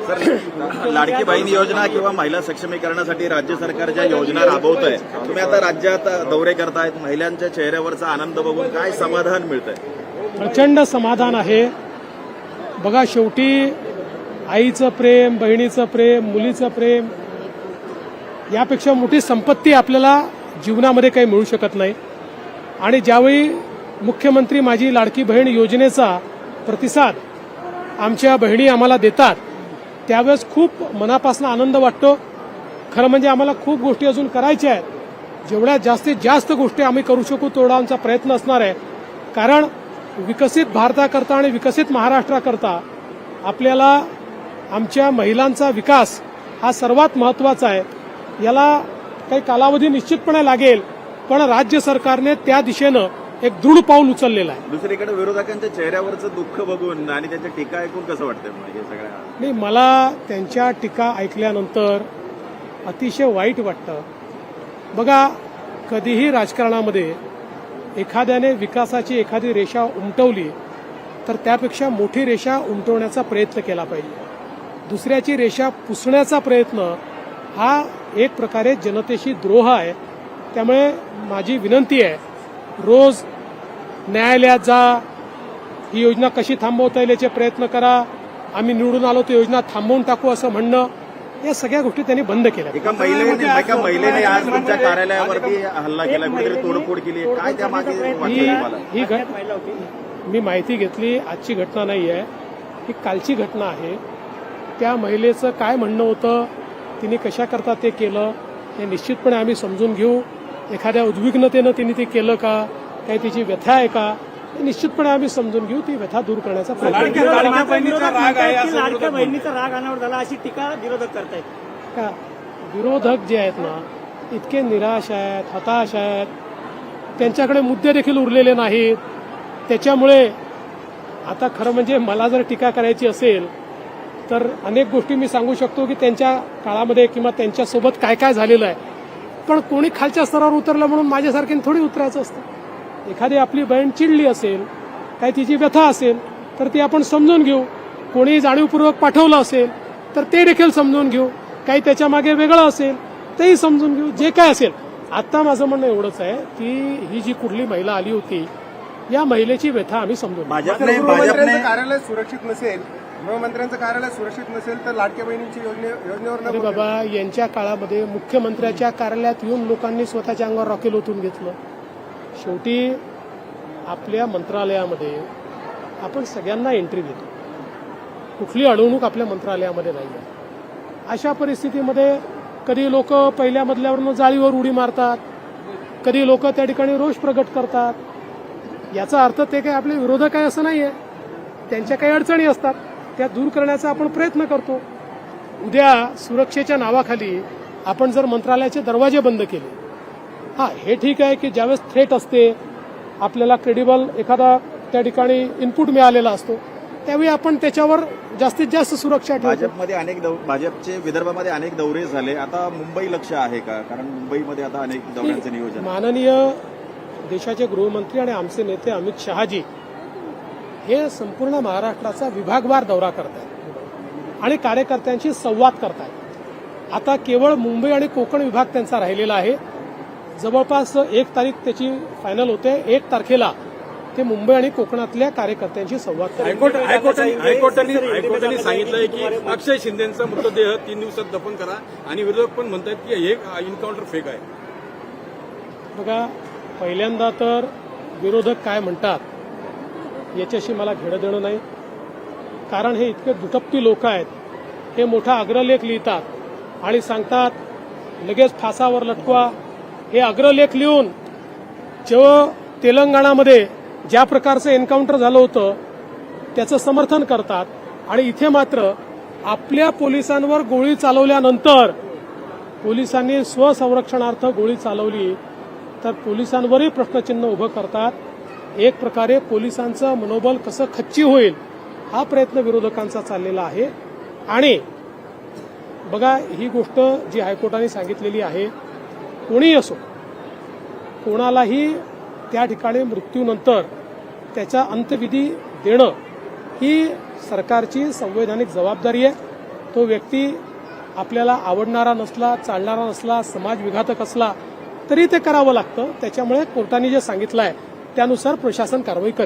Sir, Ladki Bahin योजना किंवा महिला सक्षमीकरणासाठी राज्य सरकार ज्या योजना राबवत आहे, तुम्ही आता राज्यात दौरे करतायत, महिलांच्या चेहऱ्यावरचा आनंद बघून काय समाधान मिळतंय? प्रचंड समाधान आहे. बघा, शेवटी आईचं प्रेम, बहिणीचं प्रेम, मुलीचं प्रेम यापेक्षा मोठी संपत्ती आपल्याला जीवनामध्ये काही मिळू शकत नाही. आणि ज्यावेळी मुख्यमंत्री माझी लाडकी बहीण योजनेचा प्रतिसाद आमच्या बहिणी आम्हाला देतात त्यावेळेस खूप मनापासून आनंद वाटतो. खरं म्हणजे आम्हाला खूप गोष्टी अजून करायच्या आहेत. जेवढ्या जास्तीत जास्त गोष्टी आम्ही करू शकू तेवढा आमचा प्रयत्न असणार आहे. कारण विकसित भारताकरता आणि विकसित महाराष्ट्राकरता आपल्याला आमच्या महिलांचा विकास हा सर्वात महत्त्वाचा आहे. याला काही कालावधी निश्चितपणे लागेल, पण राज्य सरकारने त्या दिशेनं एक दृढ पाऊल उचललेलं आहे. दुसरीकडे विरोधकांच्या चेहऱ्यावरचं दुःख बघून आणि त्यांच्या टीका ऐकून कसं वाटतंय हे सगळ्या? नाही, मला त्यांच्या टीका ऐकल्यानंतर अतिशय वाईट वाटतं. बघा, कधीही राजकारणामध्ये एखाद्याने विकासाची एखादी रेषा उमटवली तर त्यापेक्षा मोठी रेषा उमटवण्याचा प्रयत्न केला पाहिजे. दुसऱ्याची रेषा पुसण्याचा प्रयत्न हा एक प्रकारे जनतेशी द्रोह आहे. त्यामुळे माझी विनंती आहे, रोज न्यायालयात जा, ही योजना कशी थांबवता येईल याचे प्रयत्न करा, आम्ही निवडून आलो तर योजना थांबवून टाकू असं म्हणणं, या सगळ्या गोष्टी त्यांनी बंद केल्या. एका महिलेने आज तुमच्या कार्यालयावरती हल्ला केला, कुठेतरी तोडफोड केली, काय त्यामागे मी माहिती घेतली. आजची घटना नाही आहे, ही कालची घटना आहे. त्या महिलेचं काय म्हणणं होतं, तिने कशा करता ते केलं हे निश्चितपणे आम्ही समजून घेऊ. एखाद्या उद्विग्नतेनं तिने ते केलं का, काही तिची व्यथा आहे का, हे निश्चितपणे आम्ही समजून घेऊ. ती व्यथा दूर करण्याचा प्रयत्न करू. लाडक्या बहिणीचा राग अनावर झाला अशी टीका विरोधक करतायत का? विरोधक जे आहेत ना, इतके निराश आहेत, हताश आहेत, त्यांच्याकडे मुद्दे देखील उरलेले नाहीत. त्याच्यामुळे आता खरं म्हणजे मला जर टीका करायची असेल तर अनेक गोष्टी मी सांगू शकतो की त्यांच्या काळामध्ये किंवा त्यांच्यासोबत काय काय झालेलं आहे. पण कोणी खालच्या स्तरावर उतरलं म्हणून माझ्यासारख्याने थोडी उतरायचं असतं. एखादी आपली बहीण चिडली असेल, काही तिची व्यथा असेल तर ती आपण समजून घेऊ. कोणी जाणीवपूर्वक पाठवलं असेल तर ते देखील समजून घेऊ. काही त्याच्या मागे वेगळं असेल तेही समजून घेऊ. जे काय असेल, आता माझं म्हणणं एवढंच आहे की ही जी कुठली महिला आली होती, या महिलेची व्यथा आम्ही समजून गृहमंत्र्यांचं कार्यालय सुरक्षित नसेल, गृहमंत्र्यांचं कार्यालय सुरक्षित नसेल तर लाडक्या बहिणींची योजनेवर अरे बाबा, यांच्या काळामध्ये मुख्यमंत्र्याच्या कार्यालयात येऊन लोकांनी स्वतःच्या अंगावर रॉकेल ओतून घेतलं. शेवटी आपल्या मंत्रालयामध्ये आपण सगळ्यांना एंट्री देतो, कुठली अडवणूक आपल्या मंत्रालयामध्ये नाही आहे. अशा परिस्थितीमध्ये कधी लोक पहिल्या मजल्यावरून जाळीवर उडी मारतात, कधी लोक त्या ठिकाणी रोष प्रगट करतात. याचा अर्थ ते काही आपले विरोधक आहे असं नाही आहे. त्यांच्या काही अडचणी असतात, त्या दूर करण्याचा आपण प्रयत्न करतो. उद्या सुरक्षेच्या नावाखाली आपण जर मंत्रालयाचे दरवाजे बंद केले, हे ठीक आहे की ज्यावेळेस थ्रेट असते, आपल्याला क्रेडिबल एखादा त्या ठिकाणी इनपुट मिळालेला असतो, त्यावेळी आपण त्याच्यावर जास्तीत जास्त सुरक्षा ठेवतो. भाजपचे विदर्भामध्ये अनेक दौरे झाले, आता मुंबई लक्ष आहे का? कारण मुंबईमध्ये आता अनेक दौऱ्यांचं नियोजन. माननीय देशाचे गृहमंत्री आणि आमचे नेते अमित शहाजी हे संपूर्ण महाराष्ट्राचा विभागवार दौरा करतात आणि कार्यकर्त्यांशी संवाद करतात. आता केवळ मुंबई आणि कोकण विभाग त्यांचा राहिलेला आहे. जवळपास 1 तारीख त्याची फायनल होते. 1 तारखेला ते मुंबई आणि कोकणातल्या कार्यकर्त्यांशी संवाद करतात. हायकोर्टाने सांगितलंय की अक्षय शिंदेचा मृतदेह 3 दिवसात दफन करा आणि विरोधक पण म्हणतात की हे एन्काउंटर फेक आहे. बघा, पहिल्यांदा तर विरोधक काय म्हणतात याच्याशी मला घेणं देणं नाही. कारण हे इतके दुटप्पी लोक आहेत. हे मोठा अग्रलेख लिहितात आणि सांगतात लगेच फासावर लटकवा. हे अग्रलेख लिहून जेव्हा तेलंगणामध्ये ज्या प्रकारचं एन्काउंटर झालं होतं त्याचं समर्थन करतात आणि इथे मात्र आपल्या पोलिसांवर गोळी चालवल्यानंतर पोलिसांनी स्वसंरक्षणार्थ गोळी चालवली तर पोलिसांवरही प्रश्नचिन्ह उभं करतात. एक प्रकारे पोलिसांचं मनोबल कसं खच्ची होईल हा प्रयत्न विरोधकांचा चाललेला आहे. आणि बघा, ही गोष्ट जी हायकोर्टाने सांगितलेली आहे, कोणीही असो, कोणालाही त्या ठिकाणी मृत्यूनंतर त्याचा अंत्यविधी देणं ही सरकारची संवैधानिक जबाबदारी आहे. तो व्यक्ती आपल्याला आवडणारा नसला, चालणारा नसला, समाजविघातक असला तरी ते करावं लागतं. त्याच्यामुळे कोर्टाने जे सांगितलं आहे त्यानुसार प्रशासन कारवाई करेल.